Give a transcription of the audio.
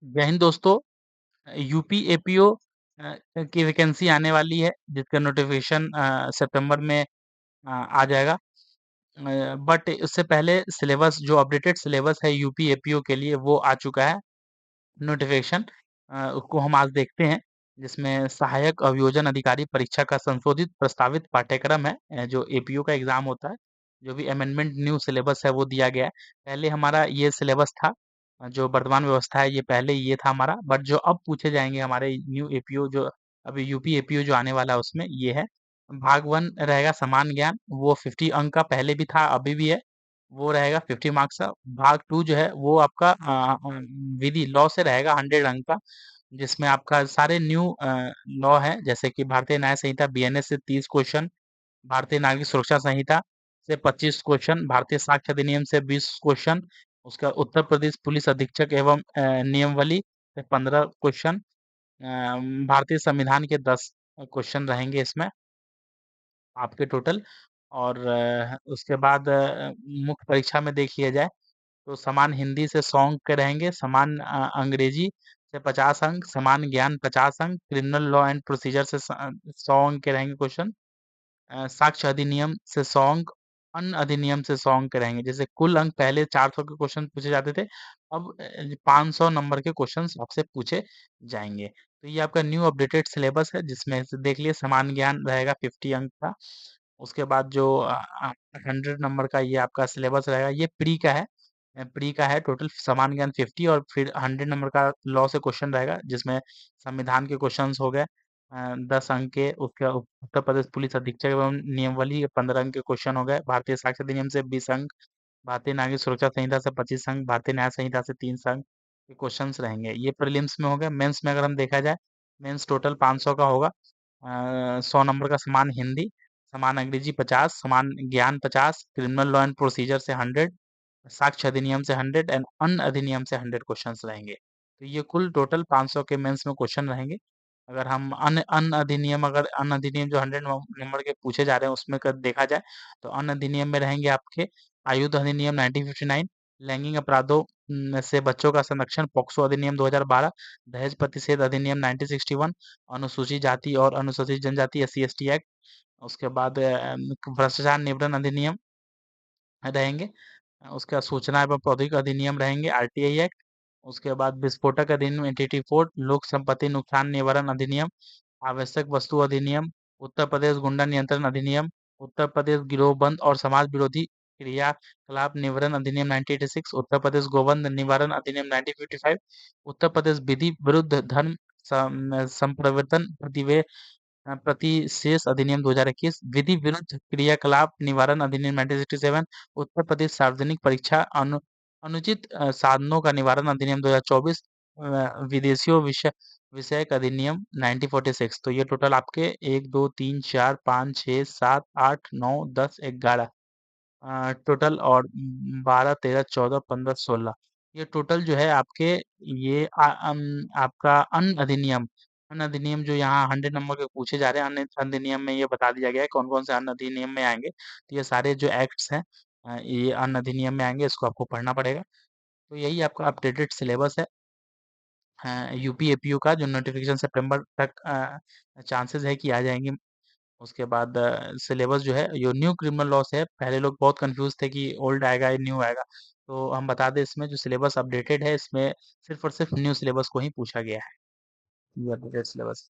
जय हिंद दोस्तों। UP APO की वैकेंसी आने वाली है जिसका नोटिफिकेशन सितंबर में आ जाएगा। बट उससे पहले सिलेबस जो अपडेटेड सिलेबस है यूपी एपीओ के लिए वो आ चुका है नोटिफिकेशन। उसको हम आज देखते हैं जिसमें सहायक अभियोजन अधिकारी परीक्षा का संशोधित प्रस्तावित पाठ्यक्रम है। जो एपीओ का एग्जाम होता है, जो भी अमेंडमेंट न्यू सिलेबस है वो दिया गया है। पहले हमारा ये सिलेबस था। जो वर्तमान व्यवस्था है ये पहले ये था हमारा, बट जो अब पूछे जाएंगे हमारे न्यू एपीओ जो अभी यूपी एपीओ जो आने वाला है उसमें ये है। भाग वन रहेगा समान ज्ञान, वो 50 अंक का पहले भी था अभी भी है, वो रहेगा 50 मार्क्स का। भाग टू जो है वो आपका विधि लॉ से रहेगा 100 अंक का, जिसमें आपका सारे न्यू लॉ है जैसे कि भारतीय न्याय संहिता बीएनएस से 30 क्वेश्चन, भारतीय नागरिक सुरक्षा संहिता से 25 क्वेश्चन, भारतीय साक्ष्य अधिनियम से 20 क्वेश्चन, उसका उत्तर प्रदेश पुलिस अधीक्षक एवं नियमावली से 15 क्वेश्चन, भारतीय संविधान के 10 क्वेश्चन रहेंगे इसमें आपके टोटल। और उसके बाद मुख्य परीक्षा में देखिए जाए तो समान हिंदी से 100 अंक के रहेंगे, समान अंग्रेजी से 50 अंक, समान ज्ञान 50 अंक, क्रिमिनल लॉ एंड प्रोसीजर से 100 अंक के रहेंगे क्वेश्चन, साक्ष्य अधिनियम से 100 अंक, अन्य अधिनियम से 100 अंक के रहेंगे। जैसे कुल अंक पहले 400 के क्वेश्चन पूछे जाते थे, अब 500 नंबर के क्वेश्चन आपसे पूछे जाएंगे। तो ये आपका न्यू अपडेटेड सिलेबस है जिसमें से देख लिए समान ज्ञान रहेगा 50 अंक का। उसके बाद जो 100 नंबर का ये आपका सिलेबस रहेगा, ये प्री का है। प्री का है टोटल समान ज्ञान 50 और फिर 100 नंबर का लॉ से क्वेश्चन रहेगा जिसमें संविधान के क्वेश्चंस हो गए 10 अंक के। उसके उत्तर प्रदेश पुलिस अधीक्षक एवं नियमावली 15 अंक के क्वेश्चन हो गए, भारतीय साक्ष्य अधिनियम से 20 अंक, भारतीय नागरिक सुरक्षा संहिता से 25 अंक, भारतीय न्याय संहिता से 3 अंक के क्वेश्चंस रहेंगे। ये प्रीलिम्स में हो गए। मेंस में अगर हम देखा जाए, मेंस टोटल 500 का होगा। 100 नंबर का समान हिंदी, समान अंग्रेजी 50, समान ज्ञान 50, क्रिमिनल लॉ एंड प्रोसीजर से 100, साक्ष्य अधिनियम से 100 एंड अन्य अधिनियम से 100 क्वेश्चंस रहेंगे। तो ये कुल टोटल 500 के मेंस में क्वेश्चन रहेंगे। अगर हम अन्य अन्य अधिनियम अगर अन्य अधिनियम जो 100 नंबर के पूछे जा रहे हैं उसमें कर देखा जाए तो अन्य अधिनियम में रहेंगे आपके आयुध अधिनियम 1959, लैंगिक अपराधों से बच्चों का संरक्षण पॉक्सो अधिनियम 2012, दहेज प्रतिषेध अधिनियम 1961, अनुसूचित जाति और अनुसूचित जनजाति SC/ST एक्ट, उसके बाद भ्रष्टाचार निवारण अधिनियम रहेंगे, उसके बाद सूचना एवं प्रौद्योगिकी अधिनियम रहेंगे RTI एक्ट, उसके बाद विस्फोटक अधिनियम 1884, लोक संपत्ति नुकसान निवारण अधिनियम, आवश्यक वस्तु अधिनियम, उत्तर प्रदेश गुंडा नियंत्रण अधिनियम, उत्तर प्रदेश गिरोहबंद और समाज विरोधी क्रियाकलाप निवारण अधिनियम 1986, उत्तर प्रदेश गोवंश निवारण अधिनियम 1955, उत्तर प्रदेश विधि विरुद्ध धर्म संप्रवर्तन प्रतिशेष अधिनियम 2021, विधि विरुद्ध क्रियाकलाप निवारण अधिनियम 1967, उत्तर प्रदेश सार्वजनिक परीक्षा अनुचित साधनों का निवारण अधिनियम 2024, विदेशियों विषयक अधिनियम 1946। तो ये टोटल आपके 1 2 3 4 5 6 7 8 9 10 11 टोटल, और 12 13 14 15 16, ये टोटल जो है आपके ये आपका अन्य अधिनियम जो यहाँ 100 नंबर के पूछे जा रहे हैं, अन्य अधिनियम में ये बता दिया गया है कौन कौन से अन्य अधिनियम में आएंगे। तो ये सारे जो एक्ट्स हैं ये अन्य अधिनियम में आएंगे, इसको आपको पढ़ना पड़ेगा। तो यही आपका अपडेटेड सिलेबस है यूपी एपीयू का, जो नोटिफिकेशन सितंबर तक चांसेस है कि आ जाएंगे। उसके बाद सिलेबस जो है जो न्यू क्रिमिनल लॉ से है, पहले लोग बहुत कंफ्यूज थे कि ओल्ड आएगा या न्यू आएगा, तो हम बता दें इसमें जो सिलेबस अपडेटेड है इसमें सिर्फ और सिर्फ न्यू सिलेबस को ही पूछा गया है। ये अपडेटेड सिलेबस।